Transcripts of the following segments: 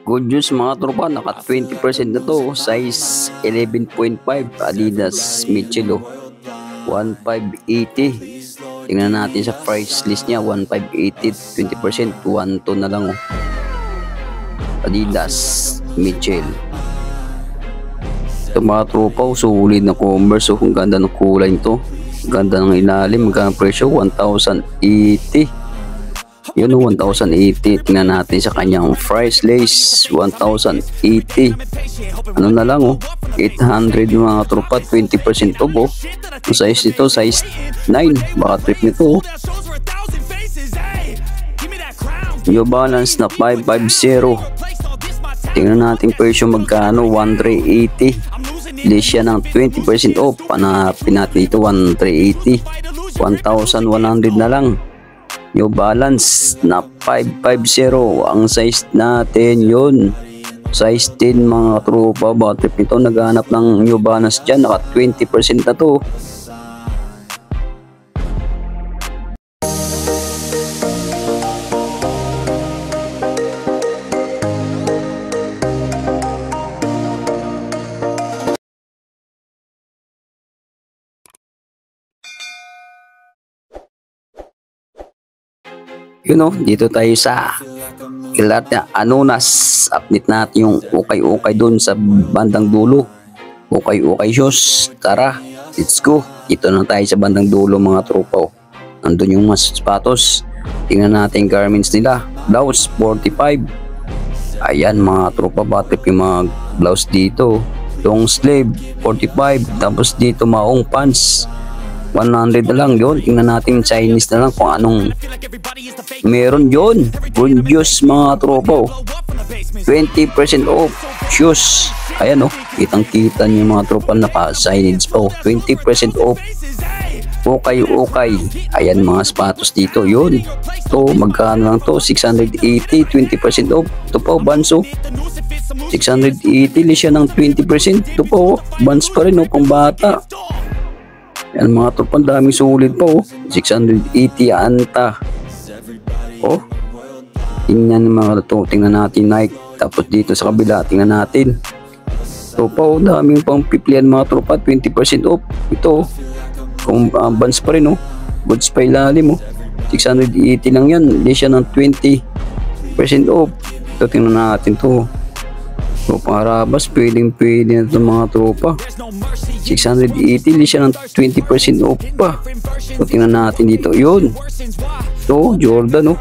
Good news mga tropa, naka 20% na to, size 11.5 Adidas Michelo 1580. Tingnan natin sa price list niya, 1580, 20%, 12 na lang Adidas Michel. Ito mga tropa, sulit na Converse. Ang ganda ng kulay nito, ganda ng ilalim. Magkano presyo? 1,080. Yun o, 1,080. Tingnan natin sa kanyang price list, 1,080. Ano na lang o, 800 mga tropa, 20% off o. Ang size nito, size 9. Baka trip nito o. New Balance na 550. Tingnan natin presyo magkano, 1,380. Hindi siya ng 20% off. Hanapin natin ito, 1,380. 1,100 na lang. New Balance na 550. Ang size natin yun, size 10 mga tropa. Bakit ito naghanap ng New Balance dyan? Naka 20% na to. Yun o, dito tayo sa kilat na Anonas. Update natin yung ukay-ukay dun sa bandang dulo. Ukay-ukay shoes. Tara, let's go. Dito na tayo sa bandang dulo mga tropa. Nandun yung mas sapatos. Tingnan natin garments nila. Blouse 45. Ayan mga tropa, batrip yung mga blouse dito. Long sleeve 45. Tapos dito maong pants 100 na lang yun. Tingnan natin Chinese na lang kung anong meron yun. Good news mga tropa. 20% off shoes. Ayan o, kitang-kita niyo mga tropa, naka-signage pa o. 20% off. Okay. Ayan mga sapatos dito. Yun. Ito, magkano lang to? 680. 20% off. Ito pa o, Banso. 680. Siya ng 20%. Ito pa o, Bans pa rin o, pang bata. Yan mga tropa, daming sulit pa oh. 680 anta. Oh. Tingnan mga to, tingnan natin Nike. Tapos dito sa kabila, tingnan natin. Ito pa oh, daming pang piplian mga tropa, 20% off. Ito oh. Kung Vans pa rin oh. Goods pa ilalim oh. 680 lang yan. Hindi siya ng 20% off. Ito tingnan natin to. So, parabas, pwede na ito mga tropa. 680, hindi siya ng 20% off pa. So, tingnan natin dito. Yun. So, Jordan, oh.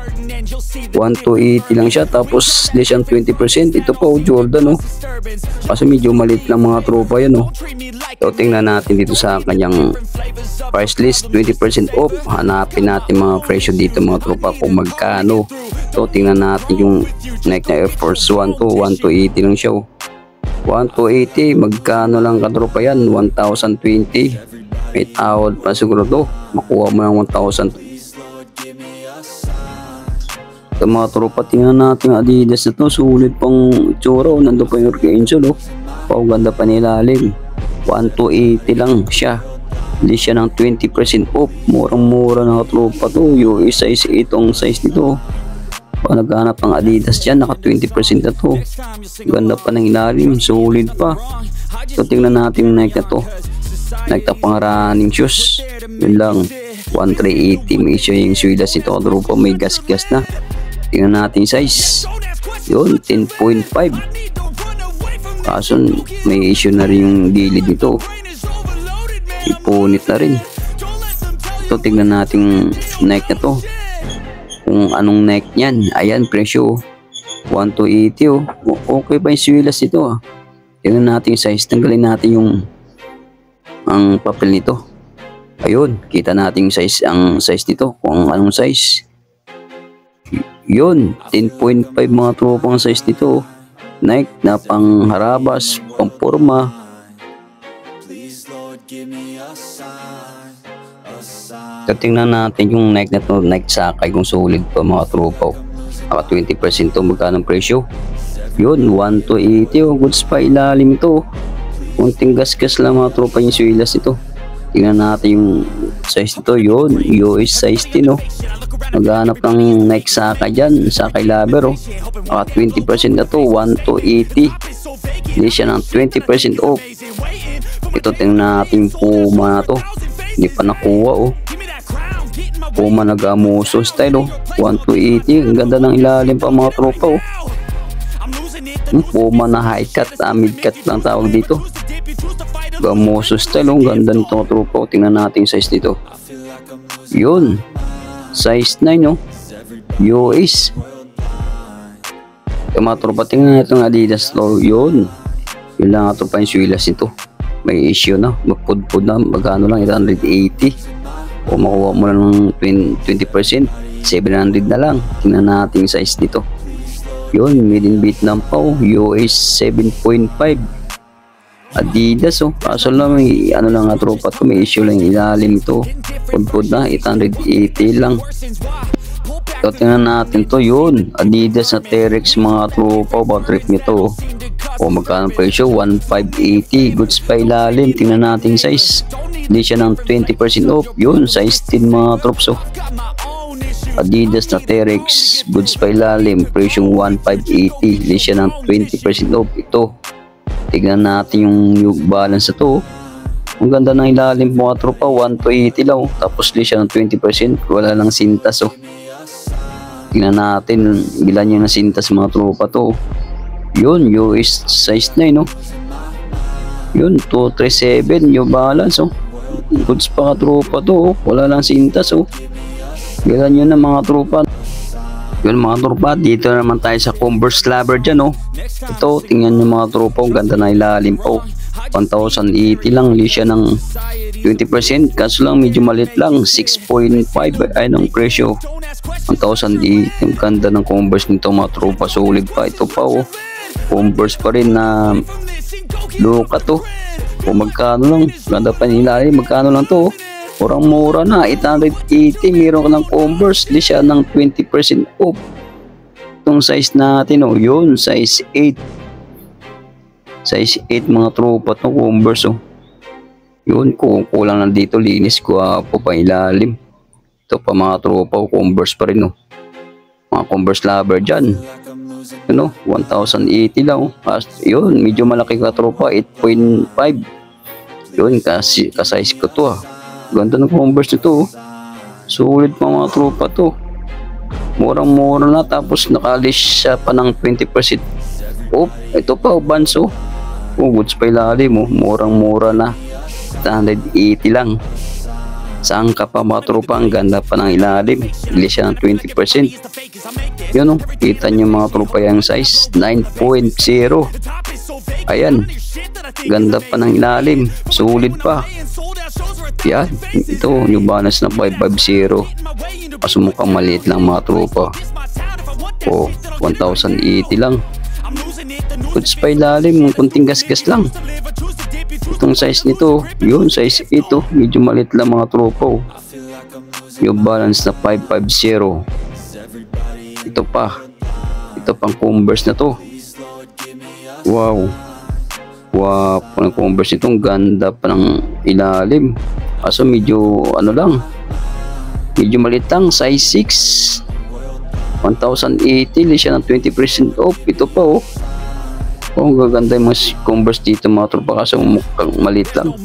1,280 lang siya. Tapos, hindi siya ng 20%. Ito pa, oh, Jordan, oh. Kasi medyo maliit lang mga tropa yan, oh. So, tingnan natin dito sa kanyang price list. 20% off. Hanapin natin mga presyo dito mga tropa kung magkano. So, tingnan natin yung Nike na Air Force 1 to 1,280 lang siya. 1,280, magkano lang katropa yan? 1,020. May tawad pa siguro to. Makuha mo ng 1,000. Ito mga tropa, tingnan natin Adidas na to. Sulit pang itsura. Nandun pa yung Archangel. Ganda pa nilalim. 1,280 lang siya. Hindi siya ng 20% off. Murang-mura na katropa to. Yung size 8 ang size nito. Pag naghanap ng Adidas dyan, naka 20% na to. Ganda pa ng ilalim, solid pa. So tingnan natin yung Nike na to. Nike na pang running shoes. Yun lang, 1,380. May siya yung suidas ito. Kadrupa, may gas-gas na. Tingnan natin yung size. Yun, 10.5. Kaso may issue na rin yung gilid nito. Ipunit na rin. Ito tingnan natin Nike na to. Kung anong Nike niyan. Ayan, presyo 1,280 oh. Okay pa yung suilas ito ah. Tingnan natin yung size. Tanggalin natin yung ang papel nito. Ayun, kita natin yung size, ang size nito. Kung anong size. Yun, 10.5 mga tropang size nito. Nike na pang harabas, pang forma. So, tingnan natin yung Nike na to, Nike Sakay, kung solid pa mga tropa. Naka 20% to, magkano presyo? Yun, 1,280 oh, goods pa ilalim to. Kunting gas-gas lang mga tropa yung suilas ito. Tingnan natin yung size nito, yun, US size din oh. Maghanap ng Nike Saka dyan, Saka Lover, oh. 20% na to, 1,280. Hindi siya ng 20% off. Ito, tingnan natin Puma na to. Hindi pa nakuha, oh. Puma nag-amuso style, oh. 1,280. Ang ganda ng ilalim pa mga tropa, oh. Puma na high cut, mid cut lang tawag dito. Gamoso style, oh. Ganda nito mga tropa, oh. Tingnan natin yung size dito. Yun, size 9, oh. US. Yung mga tropa, tingnan natin yung Adidas, oh. Yun lang nga tropa yung swilas nito. May issue na, magpudpud na. Magkano lang, 880. O makuha mo lang ng 20%, 700 na lang. Tingnan natin yung size nito. Yun, made in Vietnam pa, oh. US 7.5. Adidas, oh. Kaso lang may ano lang nga tropa to, may issue lang yung ilalim ito. Pudpud na, 880 lang. So tingnan natin to. Yun, Adidas na T-Rex mga tropa. About trip nito, o magkano presyo, 1,580. goods pa ilalim. Tingnan natin size, hindi siya ng 20% off. Yun, size 10 mga trops, oh. Adidas na T-Rex, goods pa ilalim, presyong 1,580. Hindi siya ng 20% off. Ito, tignan natin yung New Balance na to. Ang ganda ng ilalim mga tropa, 1,280 lang, oh. Tapos hindi siya ng 20%, wala lang sintas, oh. Tingnan natin ilan yung nasintas mga tropa to. Yun, US size 9, no. Yun, 237 New Balance, oh. Goods pa ka tropa to, oh. Wala lang sintas, oh. Ilan yun na mga tropa. Yun mga tropa, dito naman tayo sa Converse Lover dyan, oh. Ito, tingnan nyo mga tropa, ang ganda na ilalim po. 1,080 lang, hindi siya ng 20%. Kaso lang medyo malit lang, 6.5 ay ng presyo. 1,080. Ang ganda ng Converse nito mga tropa, solid pa. Ito pa, oh. Converse pa rin na luka to. O magkano lang, ganda pa nila, magkano lang to, oh. Murang mura na, 880. Meron ka ng Converse, di siya ng 20% off. Itong size natin, oh, yun, size 8. Size 8 mga tropa to Converse, oh. Yun, kulang lang dito, linis ko po pa ilalim. Ito pa mga tropa, oh, Converse pa rin, oh. Mga Converse Lover dyan. Yun, oh, 1,080 lang, oh. Yun, medyo malaki ka tropa, 8.5. Yun, kasize ko to, ah. Ganda ng Converse nito, oh. Sulit pa mga tropa to. Murang-mura na, tapos nakalis siya pa ng 20% off. Ito pa, oh, Vans, oh. Oh, goods pa ilalim, oh. Murang-mura na, 180 lang. Saan ka pa mga tropa, ang ganda pa ng ilalim. Ili siya ng 20%. Yun, oh. Kita nyo mga tropa yung size 9.0. Ayan, ganda pa ng ilalim, solid pa. Yan, ito New Balance na 550. Kaso mukhang maliit lang mga tropa. O, 1,080 lang. Goods pa ilalim, kunting gas-gas lang. Itong size nito, yun, size 8, medyo maliit lang mga tropa, oh. New Balance na 550. Ito pa, ito pang Converse na to. Wow, wow, pang Converse nito, ganda pa ng ilalim. Kaso medyo ano lang, medyo maliit lang, size 6. 1,080, li siya ng 20% off. Ito pa, oh. Oh, gaganda yung mga Converse dito mga tropa, kasi mukhang maliit lang.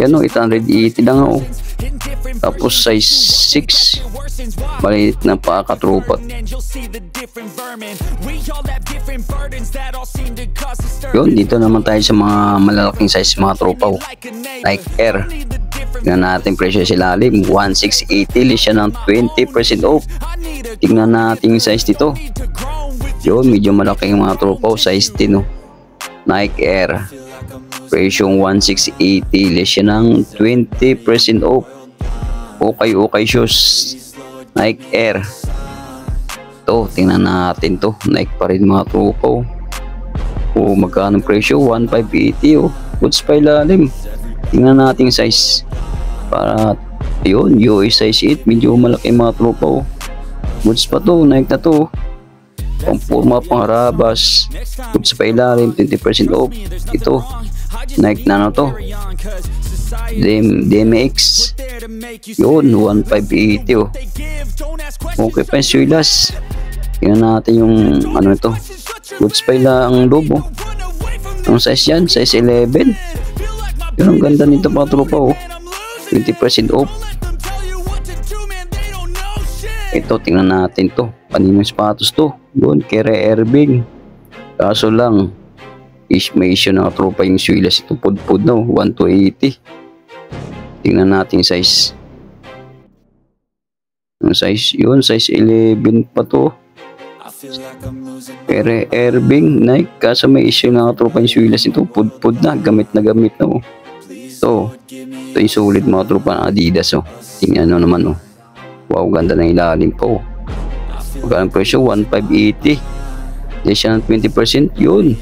Yan, oh, 880 lang, oh. Tapos size 6, maliit na pa katropa. Yun, dito naman tayo sa mga malalaking size mga tropa, oh. Nike Air. Tingnan natin presyo sa ilalim, 1,680, li siya ng 20% off. Tingnan natin yung size dito. Yun, medyo malaki yung mga tropa, size 10, oh. Nike Air, presyong 1,680, less siya ng 20% off. Okay shoes, Nike Air. Ito, tingnan natin to, Nike pa rin mga tropa, oh. Oh, magkano presyo, 1,580, oh. Goods pa ilalim. Tingnan natin size. Para, yun, US size 8, medyo malaki mga tropa, oh. Goods pa to, Nike na to. Pang forma, pang harabas, goods pa ilalim, 20% off. Ito, Nike na to. DMX. Yun, 1580 oh. Okay pa yung Silas. Tingnan natin yung ano ito. Goods pa ang lobo. Ang size yan, size 11. Yun, ang ganda nito mga tropa oh. 20% off. Ito, tingnan natin to. Paninong sapatos to. Yun, Kyrie Irving. Kaso lang, may issue na tropa yung Silas. Ito, pud-pud no, 1280. Tingnan natin size. Ang size, yun, size 11 pa to. Kyrie Irving, Nike. Kaso may issue na tropa yung Silas. Ito, pud-pud na, gamit na oh. Ito yung sulit mga tropa ng Adidas oh. Tingnan nyo naman oh. Wow, ganda ng ilalim po. Magkano presyo? 1580. Hindi siya ng 20%. Yun.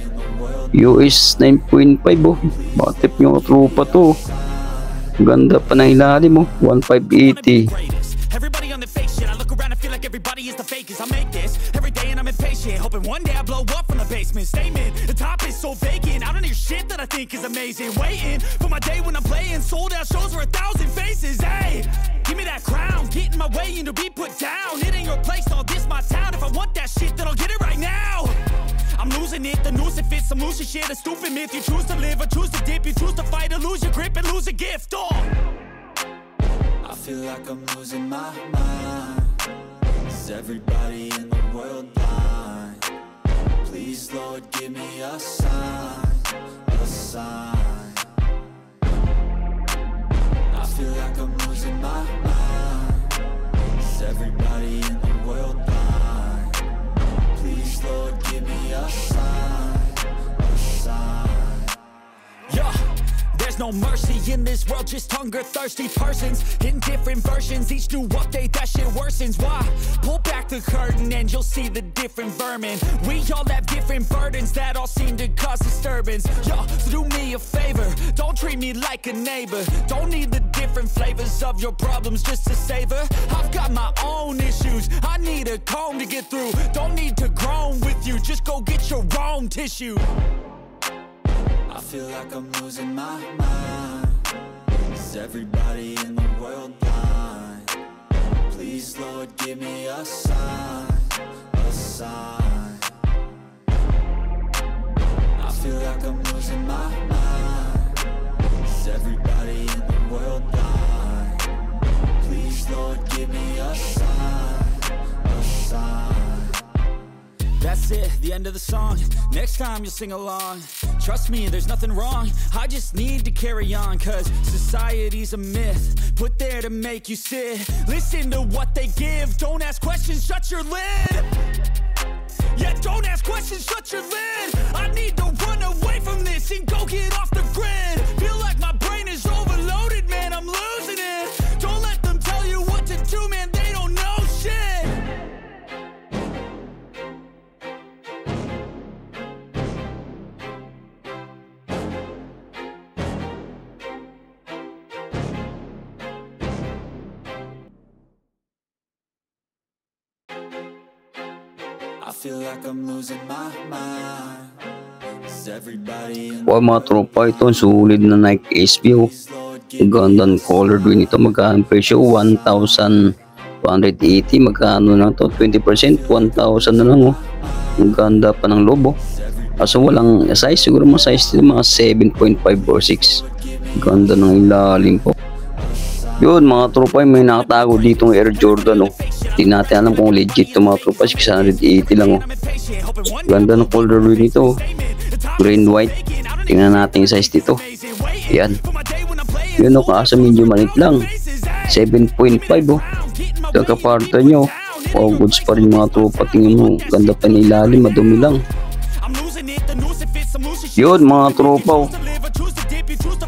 US 9.5 oh. Batip nyo tropa to. Ganda pa ng ilalim oh. 1580. Everybody on the fake shit. I look around and feel like everybody is the fakest. I make this every day and I'm impatient, hoping one day I blow up from the basement. Statement, the top is so vacant. I don't hear shit that I think is amazing. Waiting for my day when I'm playing sold out shows for 1,000 faces. Hey, give me that crown, get in my way and to be put down. It ain't your place, all this my town. If I want that shit, then I'll get it right now. I'm losing it, the noose it fits. I'm losing shit, a stupid myth. You choose to live or choose to dip. You choose to fight or lose your grip and lose a gift. Oh, I feel like I'm losing my mind. Is everybody in the world blind? Please, Lord, give me a sign, a sign. I feel like I'm losing my mind. Is everybody in the world blind? Please, Lord, give me a sign, a sign. yeah. There's no mercy in this world, just hunger-thirsty persons in different versions. Each new update, that shit worsens. Why? Pull back the curtain and you'll see the different vermin. We all have different burdens that all seem to cause disturbance. Yo, so do me a favor, don't treat me like a neighbor. Don't need the different flavors of your problems just to savor. I've got my own issues, I need a comb to get through. Don't need to groan with you, just go get your own tissue. I feel like I'm losing my mind. Is everybody in the world blind? Please, Lord, give me a sign, a sign. I feel like I'm losing my mind. Is everybody in the world blind? Please, Lord, give me a sign, a sign. That's it, the end of the song. Next time you'll sing along. Trust me, there's nothing wrong. I just need to carry on, cause society's a myth put there to make you sit. Listen to what they give. Don't ask questions, shut your lid. Yeah, don't ask questions, shut your lid. I need to run away from this and go get off the grid. Feel like my brain is overloaded, man, I'm losing it. Don't let them tell you what to do, man, they don't know shit. I feel like I'm losing my mind. Is everybody in Wow, mga tropa, ito sulit na Nike SB oh. Gandang color din ito. Magkano presyo? 1,280. Magkano lang to? 20%? 1,000 na lang oh. Ang ganda pa ng lobo. Kaso walang size. Siguro mga size dito mga 7.5 or 6. Ganda ng ilalim po. Yun mga tropa, may nakatago dito ng Air Jordan oh. Hindi natin alam kung legit ito mga tropa. 680 lang oh. Ganda ng color rin ito oh. Green white. Tingnan natin yung size dito. Yan. Yun oh, kaso medyo malit lang. 7.5 oh. Kakaparta nyo. Wow, goods pa rin mga tropa. Tingnan mo, ganda pa ng ilalim, madumi lang. Yun mga tropa oh.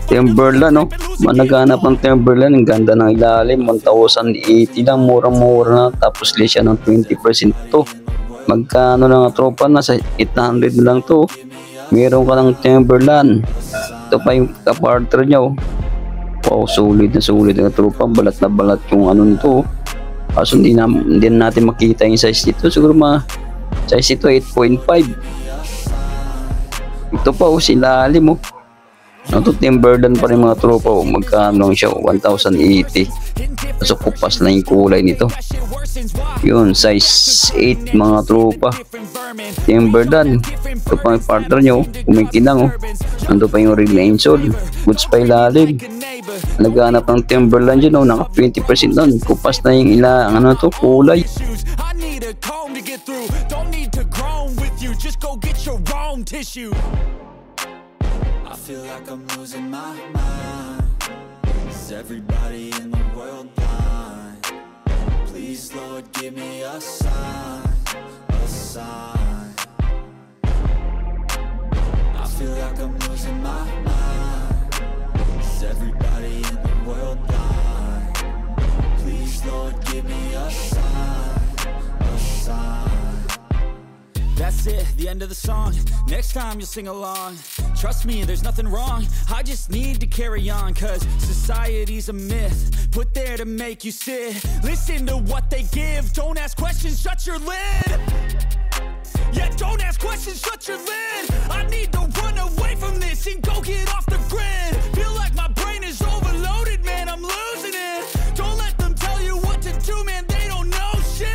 Timberland oh. Managanap ng Timberland. Ang ganda ng ilalim. 1,080 lang. Murang-mura na. Tapos less siya ng 20% to. Magkano lang ang tropa? Nasa 800 lang to. Meron ka ng Timberland. Ito pa yung kapartner niya oh. Wow, sulit na tropa. Balat na balat yung ano nito oh. Kaso hindi natin makita yung size dito. Siguro size ito 8.5. Ito pa oh, silalim oh. Ito Timberland pa rin mga tropa. Magkano lang siya? 1,080. So kupas na yung kulay nito. Yun, size 8 mga tropa. Timberland. Ito pa yung partner nyo. Kumikinang. Ando pa yung rig na insole. Goods pa ilalim. Naghanap ng Timberland yun. Naka 20% nun. Kupas na yung ilang kulay. I feel like I'm losing my mind. Is everybody in the world blind? Please, Lord, give me a sign, a sign. I feel like I'm losing my mind. Is everybody in the world blind? Please, Lord, give me a sign, a sign. That's it, the end of the song. Next time you'll sing along. Trust me, there's nothing wrong. I just need to carry on, cause society's a myth put there to make you sit. Listen to what they give. Don't ask questions, shut your lid. Yeah, don't ask questions, shut your lid. I need to run away from this and go get off the grid. Feel like my brain is overloaded, man, I'm losing it. Don't let them tell you what to do, man, they don't know shit.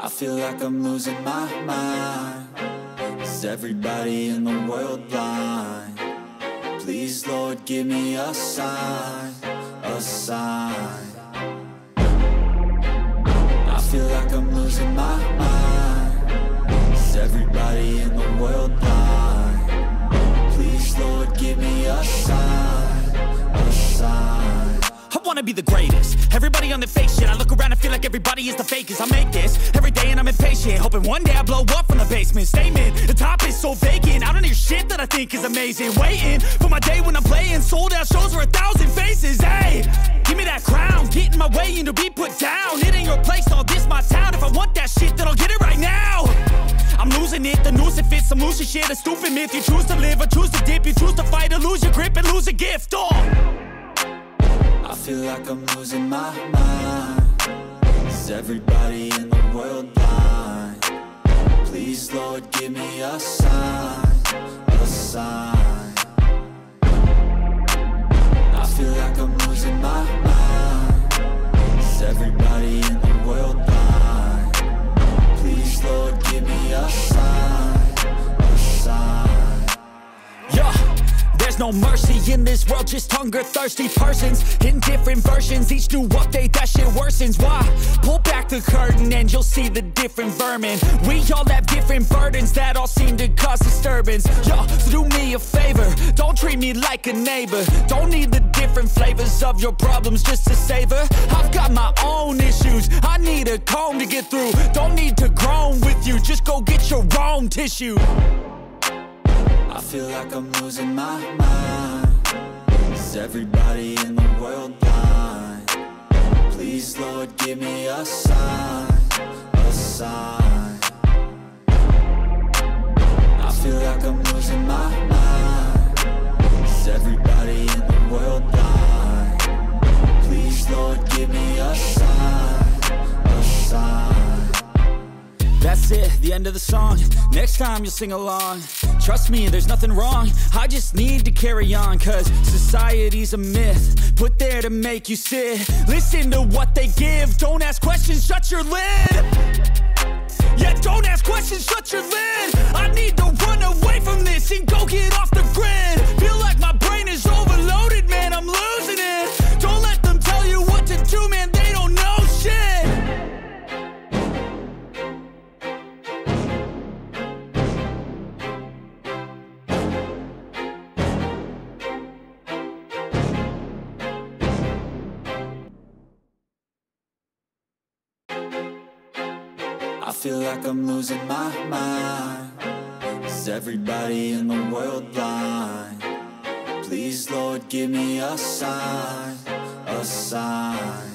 I feel like I'm losing my mind. Is everybody in the world blind? Please, Lord, give me a sign, a sign. I feel like I'm losing my mind. Is everybody in the world blind? Please, Lord, give me a sign, a sign. I wanna be the greatest. Everybody on the fake shit. I look around and feel like everybody is the fakest. I make this every day and I'm impatient, hoping one day I blow up from the basement. Statement, the top is so vacant. I don't hear shit that I think is amazing. Waiting for my day when I'm playing sold out shows for 1,000 faces. Hey, give me that crown, get in my way and to be put down. It ain't your place, all this my town. If I want that shit, then I'll get it right now. I'm losing it, the noose it fits, I'm losing shit. A stupid myth, you choose to live or choose to dip. You choose to fight or lose your grip and lose a gift. I feel like I'm losing my mind. Is everybody in the world blind? Please, Lord, give me a sign, a sign. I feel like I'm losing my mind. Is everybody in the world blind? Please, Lord, give me a sign, a sign. Yeah. There's no mercy in this world, just hunger-thirsty persons in different versions. Each new update, that shit worsens. Why? Pull back the curtain and you'll see the different vermin. We all have different burdens that all seem to cause disturbance. Yo, so do me a favor, don't treat me like a neighbor. Don't need the different flavors of your problems just to savor. I've got my own issues, I need a comb to get through. Don't need to groan with you, just go get your own tissue. I feel like I'm losing my mind. Is everybody in the world blind? Please, Lord, give me a sign, a sign. I feel like I'm losing my mind. Is everybody in the world blind? Please, Lord, give me a sign, a sign. That's it, the end of the song. Next time you'll sing along. Trust me, there's nothing wrong. I just need to carry on, cause society's a myth put there to make you sit. Listen to what they give. Don't ask questions, shut your lid. Yeah, don't ask questions, shut your lid. I need to run away from this and go get off the grid. Feel like my brain is overloaded, man, I'm losing it. Don't let them tell you what to do, man, they don't know shit. I feel like I'm losing my mind. Is everybody in the world blind? Please, Lord, give me a sign, a sign.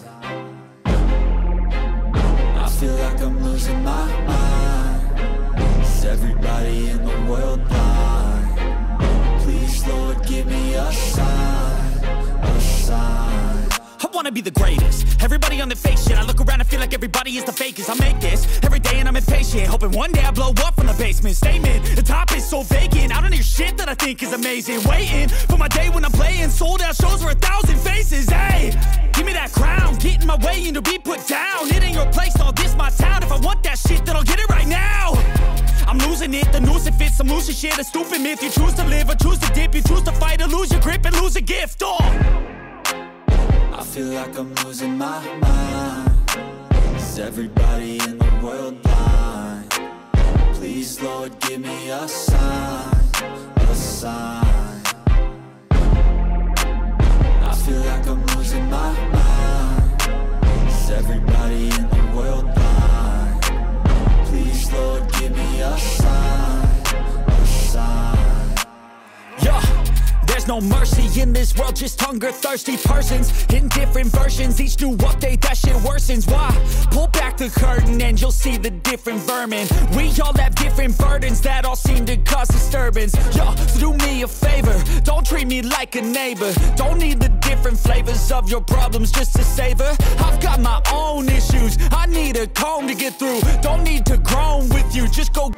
I feel like I'm losing my mind. Is everybody in the world blind? wanna be the greatest. Everybody on the fake shit, I look around and feel like everybody is the fakest. I make this every day and I'm impatient, hoping one day I blow up from the basement. Statement, the top is so vacant, I don't hear shit that I think is amazing. Waiting for my day when I'm playing sold out shows for 1,000 faces. Hey, give me that crown, get in my way and to be put down. It ain't your place, all this my town. If I want that shit, then I'll get it right now. I'm losing it, the noose it fits, I'm losing shit, a stupid myth. You choose to live or choose to dip, you choose to fight or lose your grip and lose a gift. I feel like I'm losing my mind. Is everybody in the world blind? Please, Lord, give me a sign, a sign. I feel like I'm losing my mind. Is everybody in the world blind? Please, Lord, give me a sign, a sign. Yeah. There's no mercy in this world, just hunger-thirsty persons in different versions. Each new update, that shit worsens. Why? Pull back the curtain and you'll see the different vermin. We all have different burdens that all seem to cause disturbance. Yo, so do me a favor, don't treat me like a neighbor. Don't need the different flavors of your problems just to savor. I've got my own issues, I need a comb to get through. Don't need to groan with you, just go